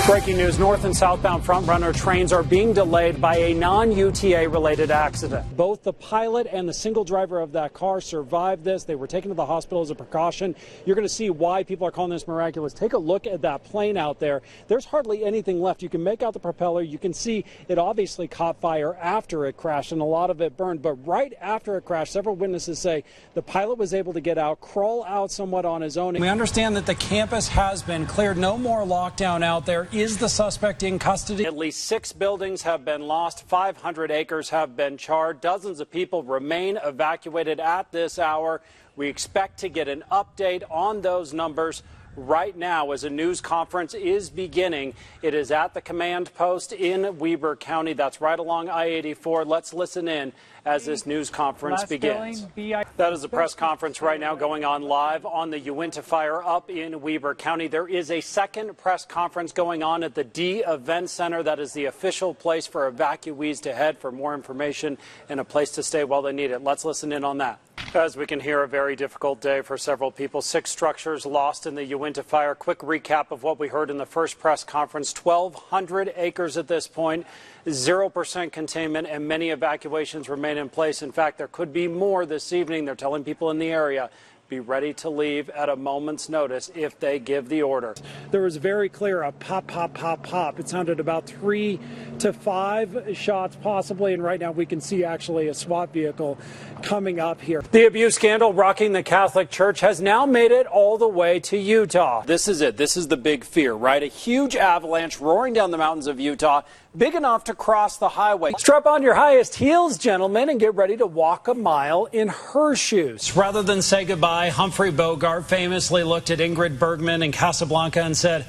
Breaking news, north and southbound frontrunner trains are being delayed by a non-UTA related accident. Both the pilot and the single driver of that car survived this. They were taken to the hospital as a precaution. You're going to see why people are calling this miraculous. Take a look at that plane out there. There's hardly anything left. You can make out the propeller. You can see it obviously caught fire after it crashed, and a lot of it burned. But right after it crashed, several witnesses say the pilot was able to get out, crawl out somewhat on his own. We understand that the campus has been cleared. No more lockdown out there. Is the suspect in custody? At least 6 buildings have been lost. 500 acres have been charred. Dozens of people remain evacuated at this hour. We expect to get an update on those numbers right now as a news conference is beginning. It is at the command post in Weber County. That's right along I-84. Let's listen in as this news conference begins. That is a press conference right now going on live on the Uinta fire up in Weber County. There is a second press conference going on at the D Event Center. That is the official place for evacuees to head for more information and a place to stay while they need it. Let's listen in on that. As we can hear, a very difficult day for several people. 6 structures lost in the Uinta fire. Quick recap of what we heard in the first press conference. 1,200 acres at this point, 0% containment, and many evacuations remain in place. In fact, there could be more this evening. They're telling people in the area, be ready to leave at a moment's notice if they give the order. There was very clear a pop, pop, pop, pop. It sounded about 3 to 5 shots possibly, and right now we can see actually a SWAT vehicle coming up here. The abuse scandal rocking the Catholic Church has now made it all the way to Utah. This is it. This is the big fear, right? A huge avalanche roaring down the mountains of Utah, big enough to cross the highway. Strap on your highest heels, gentlemen, and get ready to walk a mile in her shoes. Rather than say goodbye, Humphrey Bogart famously looked at Ingrid Bergman in Casablanca and said,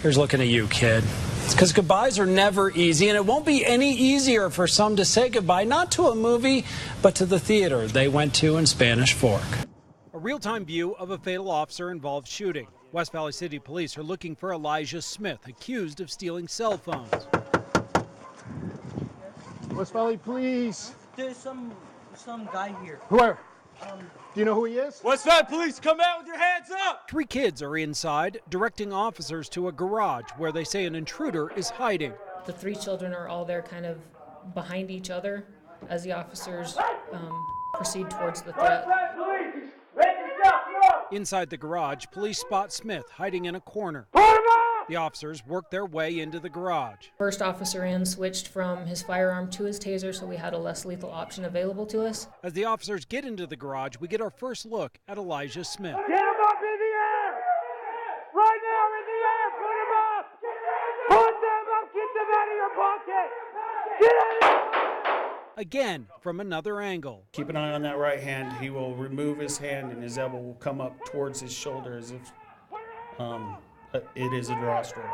"Here's looking at you, kid." It's because goodbyes are never easy, and it won't be any easier for some to say goodbye, not to a movie, but to the theater they went to in Spanish Fork. A real-time view of a fatal officer-involved shooting. West Valley City Police are looking for Elijah Smith, accused of stealing cell phones. West Valley Police. There's some guy here. Where? Do you know who he is? West Valley Police, come out with your hands up! 3 kids are inside, directing officers to a garage where they say an intruder is hiding. The 3 children are all there kind of behind each other as the officers proceed towards the threat. Inside the garage, police spot Smith hiding in a corner. The officers work their way into the garage. First officer in switched from his firearm to his taser, so we had a less lethal option available to us. As the officers get into the garage, we get our first look at Elijah Smith. Get him up in the air! Right now in the air! Put him up! Put them up! Get them out of your pocket! Get out of Again, from another angle. Keep an eye on that right hand. He will remove his hand and his elbow will come up towards his shoulder as if it is a drawstring.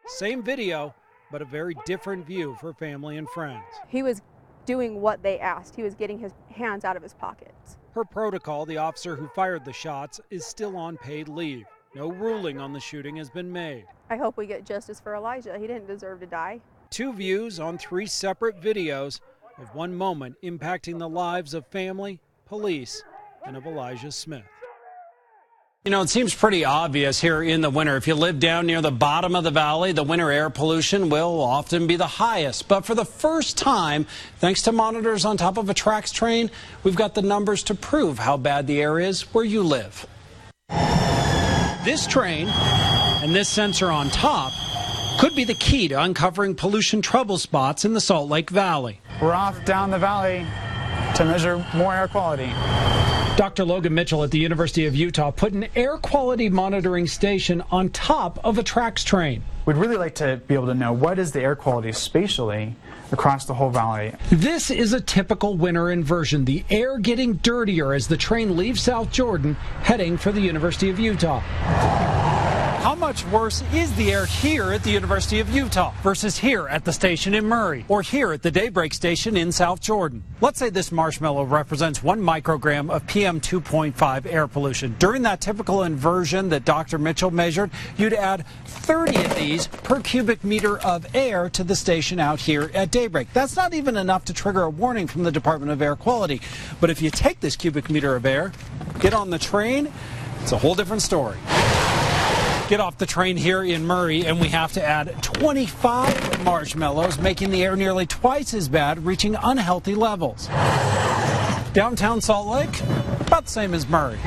Same video, but a very different view for family and friends. He was doing what they asked. He was getting his hands out of his pockets. Per protocol, the officer who fired the shots is still on paid leave. No ruling on the shooting has been made. I hope we get justice for Elijah. He didn't deserve to die. 2 views on 3 separate videos of one moment impacting the lives of family, police, and of Elijah Smith. You know, it seems pretty obvious here in the winter. If you live down near the bottom of the valley, the winter air pollution will often be the highest. But for the first time, thanks to monitors on top of a TRAX train, we've got the numbers to prove how bad the air is where you live. This train and this sensor on top could be the key to uncovering pollution trouble spots in the Salt Lake Valley. We're off down the valley to measure more air quality. Dr. Logan Mitchell at the University of Utah put an air quality monitoring station on top of a TRAX train. We'd really like to be able to know what is the air quality spatially across the whole valley. This is a typical winter inversion, the air getting dirtier as the train leaves South Jordan heading for the University of Utah. How much worse is the air here at the University of Utah versus here at the station in Murray or here at the Daybreak station in South Jordan? Let's say this marshmallow represents 1 microgram of PM 2.5 air pollution. During that typical inversion that Dr. Mitchell measured, you'd add 30 of these per cubic meter of air to the station out here at Daybreak. That's not even enough to trigger a warning from the Department of Air Quality. But if you take this cubic meter of air, get on the train, it's a whole different story. Get off the train here in Murray, and we have to add 25 marshmallows, making the air nearly twice as bad, reaching unhealthy levels. Downtown Salt Lake, about the same as Murray.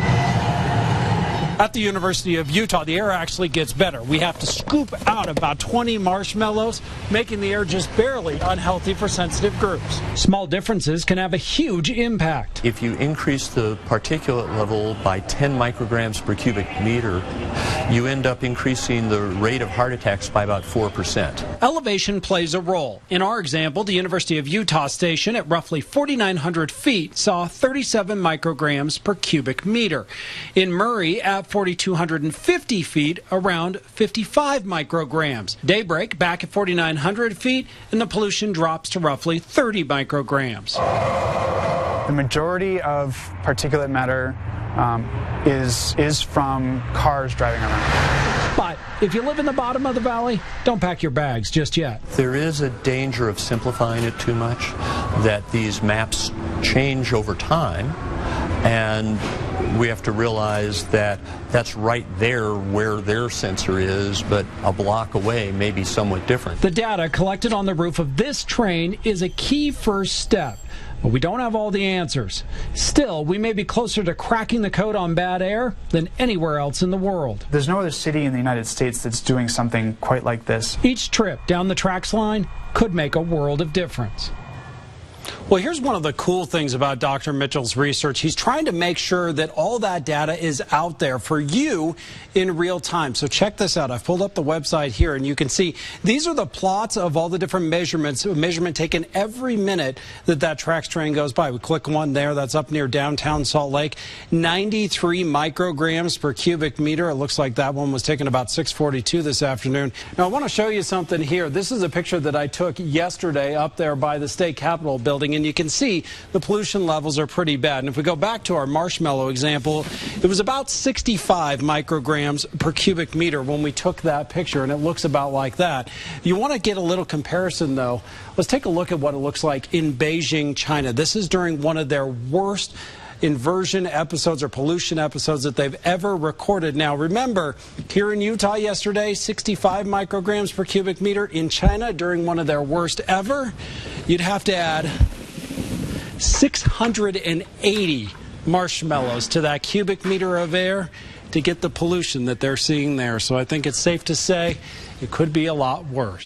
At the University of Utah, the air actually gets better. We have to scoop out about 20 marshmallows, making the air just barely unhealthy for sensitive groups. Small differences can have a huge impact. If you increase the particulate level by 10 micrograms per cubic meter, you end up increasing the rate of heart attacks by about 4%. Elevation plays a role. In our example, the University of Utah station at roughly 4,900 feet saw 37 micrograms per cubic meter. In Murray, at 4,250 feet, around 55 micrograms. Daybreak back at 4,900 feet, and the pollution drops to roughly 30 micrograms. The majority of particulate matter is from cars driving around. But if you live in the bottom of the valley, don't pack your bags just yet. There is a danger of simplifying it too much, that these maps change over time, and we have to realize that that's right there where their sensor is, but a block away may be somewhat different. The data collected on the roof of this train is a key first step. But we don't have all the answers. Still, we may be closer to cracking the code on bad air than anywhere else in the world. There's no other city in the United States that's doing something quite like this. Each trip down the tracks line could make a world of difference. Well, here's one of the cool things about Dr. Mitchell's research. He's trying to make sure that all that data is out there for you in real time. So check this out. I've pulled up the website here, and you can see these are the plots of all the different measurements, measurement taken every minute that tracks train goes by. We click one there. That's up near downtown Salt Lake. 93 micrograms per cubic meter. It looks like that one was taken about 6:42 this afternoon. Now, I want to show you something here. This is a picture that I took yesterday up there by the State Capitol building, and you can see the pollution levels are pretty bad. And if we go back to our marshmallow example, it was about 65 micrograms per cubic meter when we took that picture, and it looks about like that. You want to get a little comparison, though. Let's take a look at what it looks like in Beijing, China. This is during one of their worst inversion episodes or pollution episodes that they've ever recorded. Now, remember, here in Utah yesterday, 65 micrograms per cubic meter. In China, during one of their worst ever, you'd have to add 680 marshmallows to that cubic meter of air to get the pollution that they're seeing there. So I think it's safe to say it could be a lot worse.